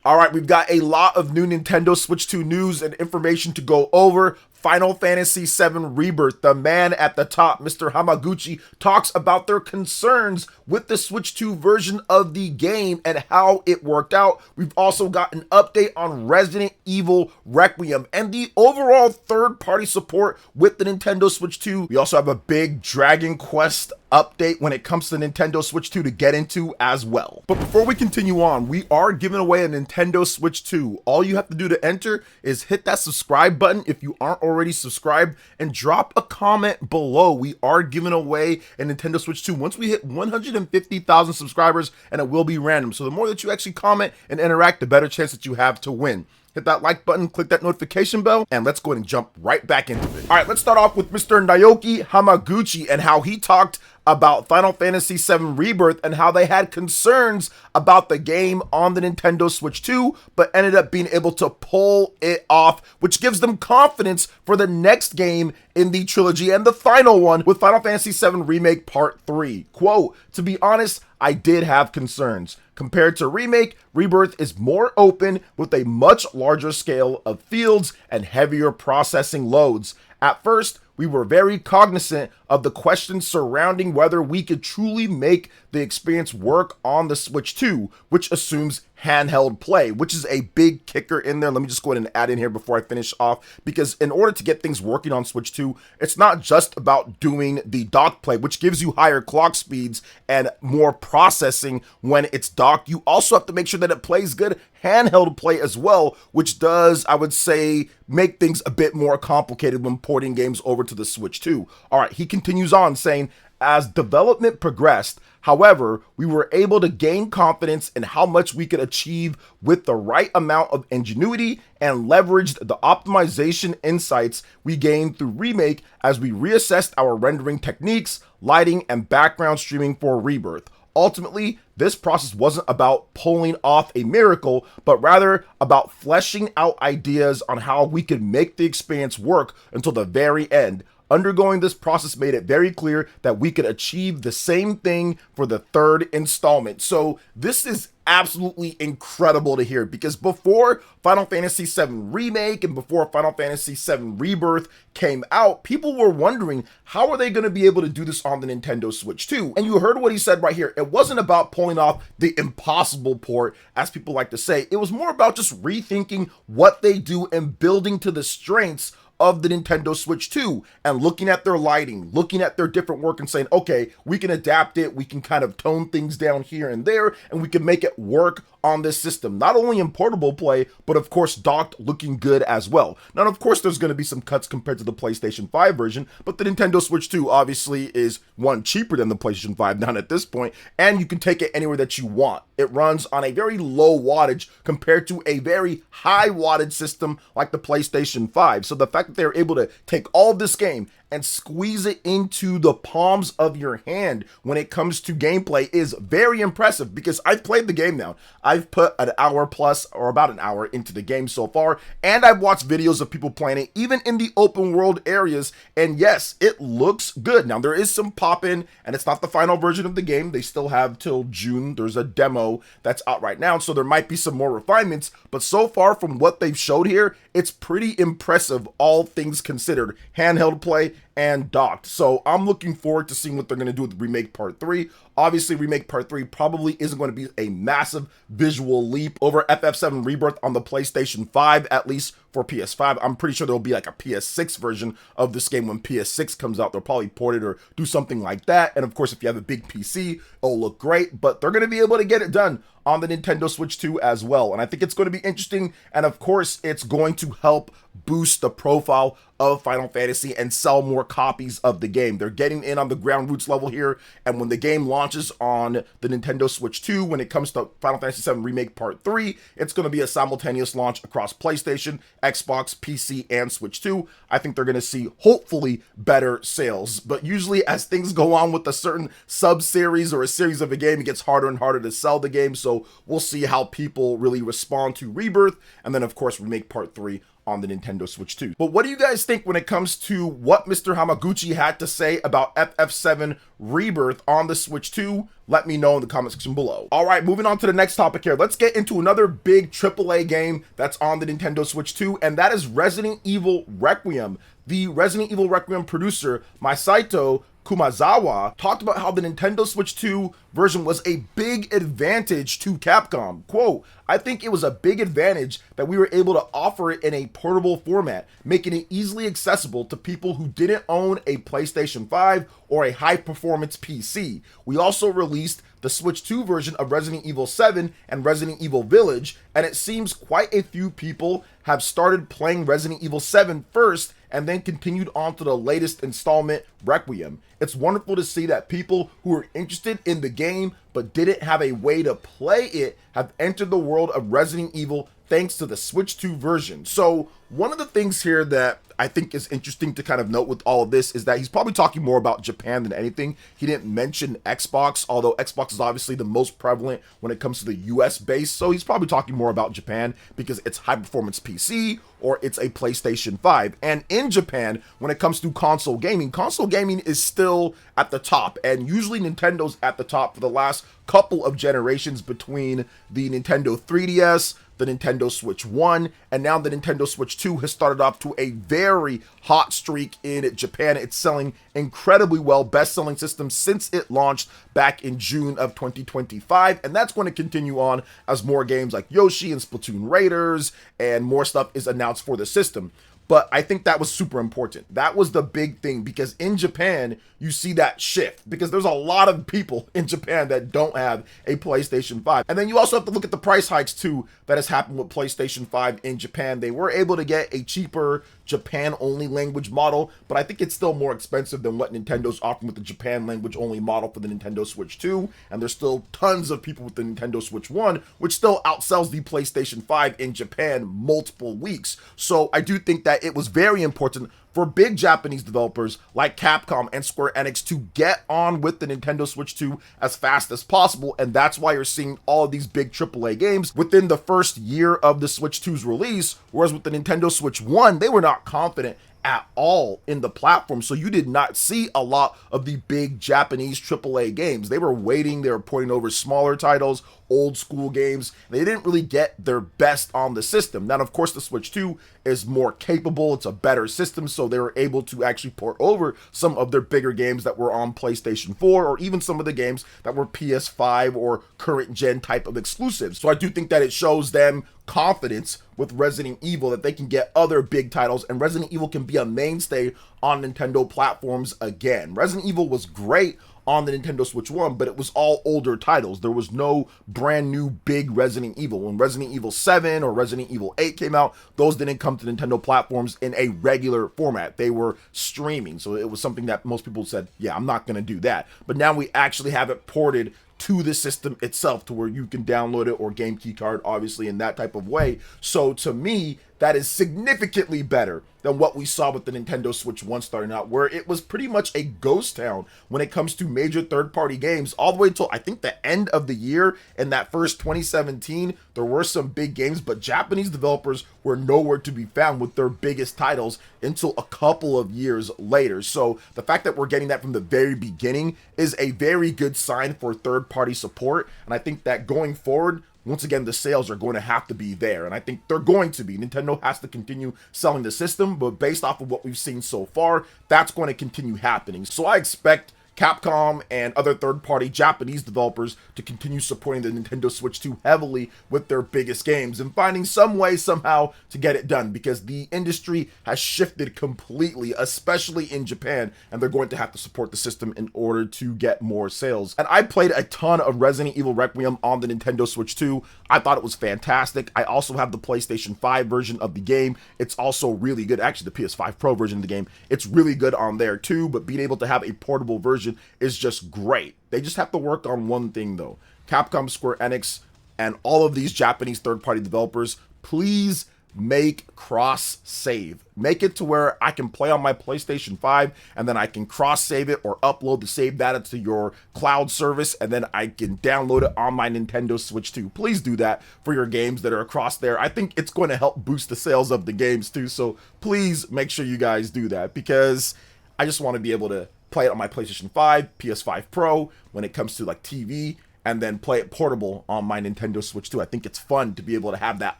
All right, we've got a lot of new Nintendo Switch 2 news and information to go over. Final Fantasy VII Rebirth, the man at the top, Mr. Hamaguchi, talks about their concerns with the Switch 2 version of the game and how it worked out. We've also got an update on Resident Evil Requiem and the overall third-party support with the Nintendo Switch 2. We also have a big Dragon Quest update when it comes to Nintendo Switch 2 to get into as well. But before we continue on, we are giving away a Nintendo Switch 2. All you have to do to enter is hit that subscribe button if you aren't already subscribed and drop a comment below. We are giving away a Nintendo Switch 2 once we hit 150,000 subscribers, and it will be random. So the more that you actually comment and interact, the better chance that you have to win. Hit that like button, click that notification bell, and let's go ahead and jump right back into it. All right, let's start off with Mr. Naoki Hamaguchi and how he talked about Final Fantasy VII Rebirth and how they had concerns about the game on the Nintendo Switch 2, but ended up being able to pull it off, which gives them confidence for the next game in the trilogy and the final one with Final Fantasy VII Remake Part 3. Quote, "To be honest, I did have concerns. Compared to Remake, Rebirth is more open with a much larger scale of fields and heavier processing loads. At first, we were very cognizant of the questions surrounding whether we could truly make the experience work on the Switch 2, which assumes handheld play, which is a big kicker in there. Let me just go ahead and add in here before I finish off, because in order to get things working on Switch 2, it's not just about doing the dock play, which gives you higher clock speeds and more processing when it's docked. You also have to make sure that it plays good handheld play as well, which does, I would say, make things a bit more complicated when porting games over to the Switch 2. All right, he continues on saying, as development progressed, however, we were able to gain confidence in how much we could achieve with the right amount of ingenuity and leveraged the optimization insights we gained through Remake as we reassessed our rendering techniques, lighting, and background streaming for Rebirth. Ultimately, this process wasn't about pulling off a miracle, but rather about fleshing out ideas on how we could make the experience work until the very end. Undergoing this process made it very clear that we could achieve the same thing for the third installment." So this is absolutely incredible to hear, because before Final Fantasy VII Remake and before Final Fantasy VII Rebirth came out, people were wondering, how are they going to be able to do this on the Nintendo Switch 2? And you heard what he said right here. It wasn't about pulling off the impossible port, as people like to say. It was more about just rethinking what they do and building to the strengths of the Nintendo Switch 2 and looking at their lighting, looking at their different work and saying, okay, we can adapt it, we can kind of tone things down here and there, and we can make it work on this system, not only in portable play, but of course docked, looking good as well. Now, of course, there's going to be some cuts compared to the PlayStation 5 version, but the Nintendo Switch 2 obviously is, one, cheaper than the PlayStation 5 down at this point, and you can take it anywhere that you want. It runs on a very low wattage compared to a very high wattage system like the PlayStation 5. So the fact that they're able to take all of this game and squeeze it into the palms of your hand when it comes to gameplay is very impressive, because I've played the game now. I've put an hour plus, or about an hour, into the game so far, and I've watched videos of people playing it, even in the open world areas, and yes, it looks good. Now, there is some pop-in, and it's not the final version of the game. They still have till June. There's a demo that's out right now, so there might be some more refinements, but so far from what they've showed here, it's pretty impressive, all things considered. Handheld play and docked. So I'm looking forward to seeing what they're going to do with Remake Part 3. Obviously, Remake Part 3 probably isn't going to be a massive visual leap over FF7 Rebirth on the PlayStation 5, at least for PS5. I'm pretty sure there'll be like a PS6 version of this game when PS6 comes out. They'll probably port it or do something like that. And of course, if you have a big PC, it'll look great, but they're going to be able to get it done on the Nintendo Switch 2 as well. And I think it's going to be interesting. And of course, it's going to help boost the profile of Final Fantasy and sell more copies of the game. They're getting in on the ground roots level here. And when the game launches on the Nintendo Switch 2, when it comes to Final Fantasy VII Remake Part 3, it's going to be a simultaneous launch across PlayStation, Xbox, PC, and Switch 2. I think they're going to see, hopefully, better sales. But usually as things go on with a certain sub-series or a series of a game, it gets harder and harder to sell the game. So So we'll see how people really respond to Rebirth, and then of course we make part 3 on the Nintendo Switch 2. But what do you guys think when it comes to what Mr. Hamaguchi had to say about FF7 Rebirth on the Switch 2? Let me know in the comment section below. All right, moving on to the next topic here. Let's get into another big AAA game that's on the Nintendo Switch 2, and that is Resident Evil Requiem. The Resident Evil Requiem producer, Masato Kumazawa, talked about how the Nintendo Switch 2 version was a big advantage to Capcom. Quote, "I think it was a big advantage that we were able to offer it in a portable format, making it easily accessible to people who didn't own a PlayStation 5 or a high-performance PC. We also released the Switch 2 version of Resident Evil 7 and Resident Evil Village, and it seems quite a few people have started playing Resident Evil 7 first and then continued on to the latest installment, Requiem. It's wonderful to see that people who are interested in the game but didn't have a way to play it have entered the world of Resident Evil thanks to the Switch 2 version." So one of the things here that I think is interesting to kind of note with all of this is that he's probably talking more about Japan than anything. He didn't mention Xbox, although Xbox is obviously the most prevalent when it comes to the US base. So he's probably talking more about Japan because it's high performance PC or it's a PlayStation 5. And in Japan, when it comes to console gaming is still at the top. And usually Nintendo's at the top for the last couple of generations between the Nintendo 3DS, the Nintendo Switch 1, and now the Nintendo Switch 2 has started off to a very hot streak in Japan. It's selling incredibly well, best-selling system since it launched back in June of 2025, and that's going to continue on as more games like Yoshi and Splatoon Raiders and more stuff is announced for the system. But I think that was super important. That was the big thing because in Japan, you see that shift because there's a lot of people in Japan that don't have a PlayStation 5. And then you also have to look at the price hikes too that has happened with PlayStation 5 in Japan. They were able to get a cheaper Japan only language model, but I think it's still more expensive than what Nintendo's offering with the Japan language only model for the Nintendo Switch 2. And there's still tons of people with the Nintendo Switch 1, which still outsells the PlayStation 5 in Japan multiple weeks. So I do think that it was very important for big Japanese developers like Capcom and Square Enix to get on with the Nintendo Switch 2 as fast as possible, and that's why you're seeing all of these big AAA games within the first year of the Switch 2's release, whereas with the Nintendo Switch 1, they were not confident at all in the platform, so you did not see a lot of the big Japanese AAA games. They were waiting, they were pointing over smaller titles, old school games. They didn't really get their best on the system. Now, of course, the Switch 2 is more capable, it's a better system, so they were able to actually port over some of their bigger games that were on PlayStation 4, or even some of the games that were PS5 or current gen type of exclusives. So I do think that it shows them confidence with Resident Evil that they can get other big titles, and Resident Evil can be a mainstay on Nintendo platforms again. Resident Evil was great on the Nintendo Switch 1, but it was all older titles. There was no brand new big Resident Evil. When Resident Evil 7 or Resident Evil 8 came out, those didn't come to Nintendo platforms in a regular format. They were streaming, so it was something that most people said, yeah, I'm not going to do that. But now we actually have it ported to the system itself to where you can download it or game key card, obviously, in that type of way. So to me, that is significantly better than what we saw with the Nintendo Switch 1 starting out, where it was pretty much a ghost town when it comes to major third-party games, all the way until I think the end of the year. In that first 2017, there were some big games, but Japanese developers were nowhere to be found with their biggest titles until a couple of years later. So the fact that we're getting that from the very beginning is a very good sign for third-party support, and I think that going forward, once again, the sales are going to have to be there, and I think they're going to be. Nintendo has to continue selling the system, but based off of what we've seen so far, that's going to continue happening. So I expect Capcom and other third-party Japanese developers to continue supporting the Nintendo Switch 2 heavily with their biggest games and finding some way somehow to get it done, because the industry has shifted completely, especially in Japan, and they're going to have to support the system in order to get more sales. And I played a ton of Resident Evil Requiem on the Nintendo Switch 2. I thought it was fantastic. I also have the PlayStation 5 version of the game. It's also really good. Actually, the PS5 Pro version of the game, it's really good on there too, but being able to have a portable version is just great. They just have to work on one thing though. Capcom, Square Enix, and all of these Japanese third-party developers, please make cross save. Make it to where I can play on my PlayStation 5 and then I can cross save it or upload the save data to your cloud service and then I can download it on my Nintendo Switch too. Please do that for your games that are across there. I think it's going to help boost the sales of the games too. So please make sure you guys do that, because I just want to be able to play it on my PlayStation 5, PS5 Pro when it comes to like TV, and then play it portable on my Nintendo Switch too. I think it's fun to be able to have that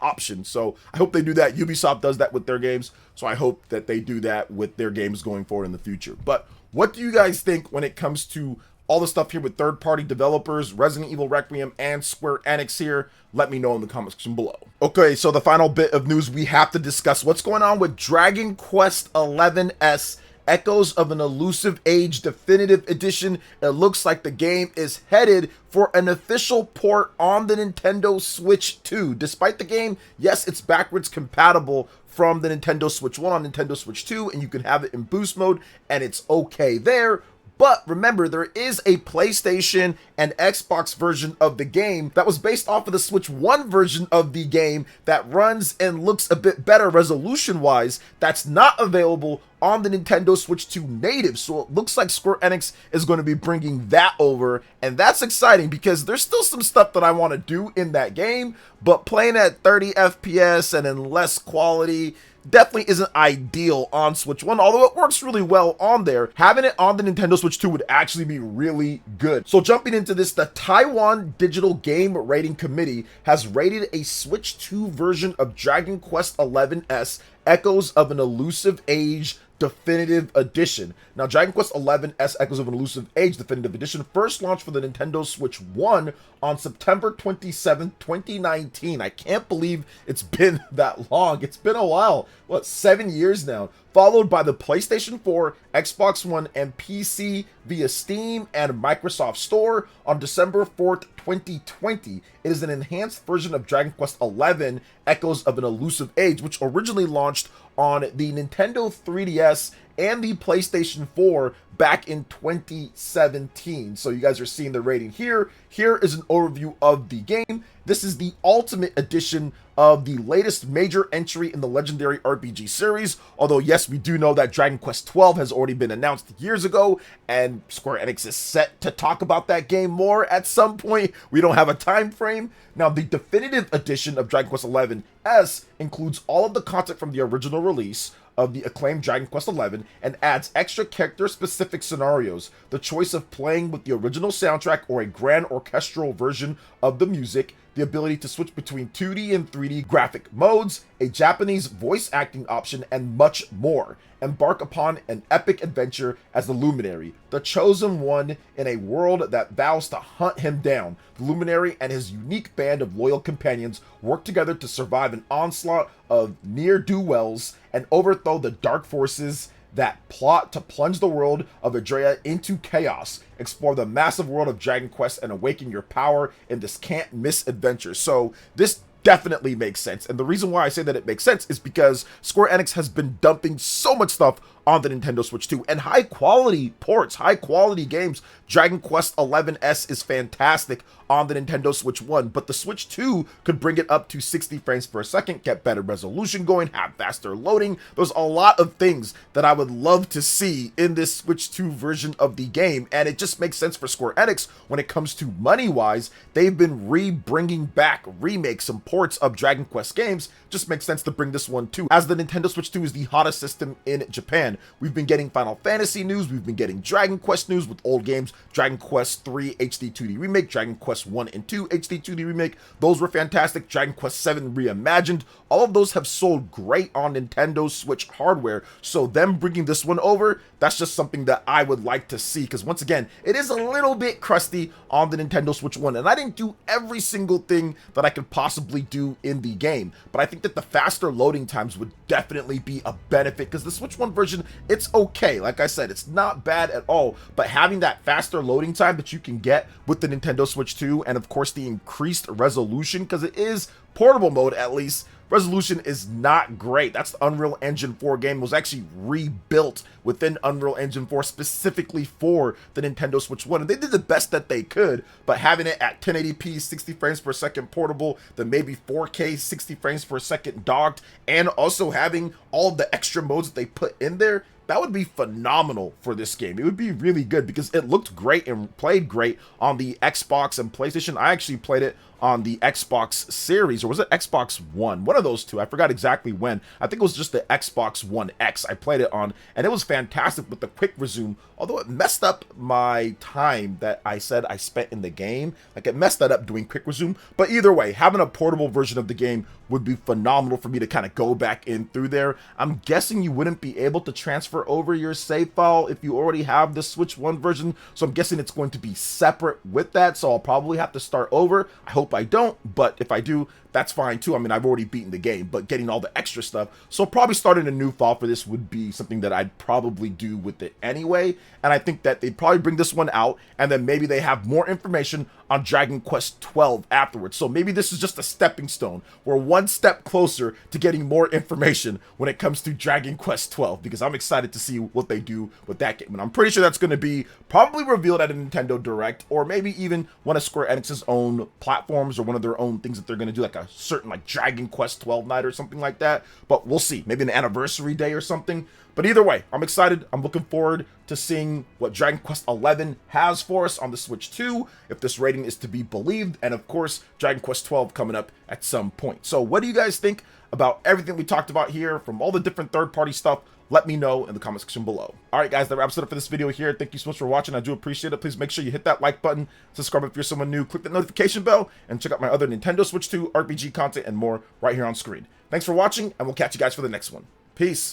option. So I hope they do that. Ubisoft does that with their games, so I hope that they do that with their games going forward in the future. But what do you guys think when it comes to all the stuff here with third-party developers, Resident Evil Requiem, and Square Enix here? Let me know in the comment section below. Okay, so the final bit of news, we have to discuss what's going on with Dragon Quest XI-S Echoes of an Elusive Age Definitive Edition. It looks like the game is headed for an official port on the Nintendo Switch 2. Despite the game, yes, it's backwards compatible from the Nintendo Switch 1 on Nintendo Switch 2, and you can have it in boost mode, and it's okay there. But remember, there is a PlayStation and Xbox version of the game that was based off of the Switch 1 version of the game that runs and looks a bit better resolution-wise. That's not available on the Nintendo Switch 2 native. So it looks like Square Enix is going to be bringing that over, and that's exciting because there's still some stuff that I want to do in that game, but playing at 30 FPS and in less quality definitely isn't ideal on Switch 1, although it works really well on there. Having it on the Nintendo Switch 2 would actually be really good. So jumping into this, the Taiwan Digital Game Rating Committee has rated a Switch 2 version of Dragon Quest XI-S Echoes of an Elusive Age Definitive Edition. Now, Dragon Quest XI-S Echoes of an Elusive Age Definitive Edition first launched for the Nintendo Switch 1 on September 27, 2019. I can't believe it's been that long. It's been a while. What, 7 years now? Followed by the PlayStation 4, Xbox One, and PC via Steam and Microsoft Store on December 4th, 2020. It is an enhanced version of Dragon Quest XI Echoes of an Elusive Age, which originally launched on the Nintendo 3DS and the PlayStation 4 back in 2017. So you guys are seeing the rating here. Here is an overview of the game. This is the Ultimate Edition of the latest major entry in the legendary RPG series. Although, yes, we do know that Dragon Quest XII has already been announced years ago, and Square Enix is set to talk about that game more at some point. We don't have a time frame. Now, the definitive edition of Dragon Quest XI-S includes all of the content from the original release of the acclaimed Dragon Quest XI and adds extra character-specific scenarios, the choice of playing with the original soundtrack or a grand orchestral version of the music, the ability to switch between 2D and 3D graphic modes, a Japanese voice acting option, and much more. Embark upon an epic adventure as the Luminary, the chosen one in a world that vows to hunt him down. The Luminary and his unique band of loyal companions work together to survive an onslaught of ne'er-do-wells and overthrow the dark forces that plot to plunge the world of Adrea into chaos. Explore the massive world of Dragon Quest and awaken your power in this can't-miss adventure. So this definitely makes sense. And the reason why I say that it makes sense is because Square Enix has been dumping so much stuff on the Nintendo Switch 2 and high quality ports, high quality games. Dragon Quest XI-S is fantastic on the Nintendo Switch 1, but the Switch 2 could bring it up to 60 frames per second, get better resolution going, have faster loading. There's a lot of things that I would love to see in this Switch 2 version of the game, and it just makes sense for Square Enix when it comes to money-wise. They've been bringing back remakes and ports of Dragon Quest games. Just makes sense to bring this one too, as the Nintendo Switch 2 is the hottest system in Japan. We've been getting Final Fantasy news, we've been getting Dragon Quest news with old games, Dragon Quest 3 HD 2D Remake, Dragon Quest 1 and 2 HD 2D Remake, those were fantastic, Dragon Quest 7 Reimagined, all of those have sold great on Nintendo Switch hardware, so them bringing this one over, that's just something that I would like to see, because once again, it is a little bit crusty on the Nintendo Switch 1, and I didn't do every single thing that I could possibly do in the game, but I think that the faster loading times would definitely be a benefit, because the Switch 1 version, it's okay, like I said, it's not bad at all, but having that faster loading time that you can get with the Nintendo Switch 2, and of course the increased resolution, because it is portable mode at least, resolution is not great. That's the Unreal Engine 4 game. It was actually rebuilt within Unreal Engine 4 specifically for the Nintendo Switch 1, and they did the best that they could, but having it at 1080p 60 frames per second portable, then maybe 4K 60 frames per second docked, and also having all the extra modes that they put in there, that would be phenomenal for this game. It would be really good because it looked great and played great on the Xbox and PlayStation. I actually played it on the Xbox Series, or was it Xbox One? One of those two. I forgot exactly when. I think it was just the Xbox One X I played it on, and it was fantastic with the quick resume, although it messed up my time that I said I spent in the game. Like, it messed that up doing quick resume. But either way, having a portable version of the game would be phenomenal for me to kind of go back in through there. I'm guessing you wouldn't be able to transfer over your save file if you already have the Switch 1 version, so I'm guessing it's going to be separate with that, so I'll probably have to start over. I hope I don't, but if I do, that's fine too. I mean, I've already beaten the game, but getting all the extra stuff, so probably starting a new file for this would be something that I'd probably do with it anyway. And I think that they'd probably bring this one out, and then maybe they have more information on Dragon Quest 12 afterwards. So maybe this is just a stepping stone. We're one step closer to getting more information when it comes to Dragon Quest 12, because I'm excited to see what they do with that game. And I'm pretty sure that's going to be probably revealed at a Nintendo Direct, or maybe even one of Square Enix's own platforms, or one of their own things that they're going to do, like a certain like Dragon Quest 12 night or something like that. But we'll see. Maybe an anniversary day or something. But either way, I'm excited. I'm looking forward to seeing what Dragon Quest 11 has for us on the Switch 2, if this rating is to be believed, and of course, Dragon Quest 12 coming up at some point. So what do you guys think about everything we talked about here, from all the different third-party stuff? Let me know in the comment section below. All right, guys, that wraps it up for this video here. Thank you so much for watching. I do appreciate it. Please make sure you hit that like button, subscribe if you're someone new, click the notification bell, and check out my other Nintendo Switch 2 RPG content and more right here on screen. Thanks for watching, and we'll catch you guys for the next one. Peace.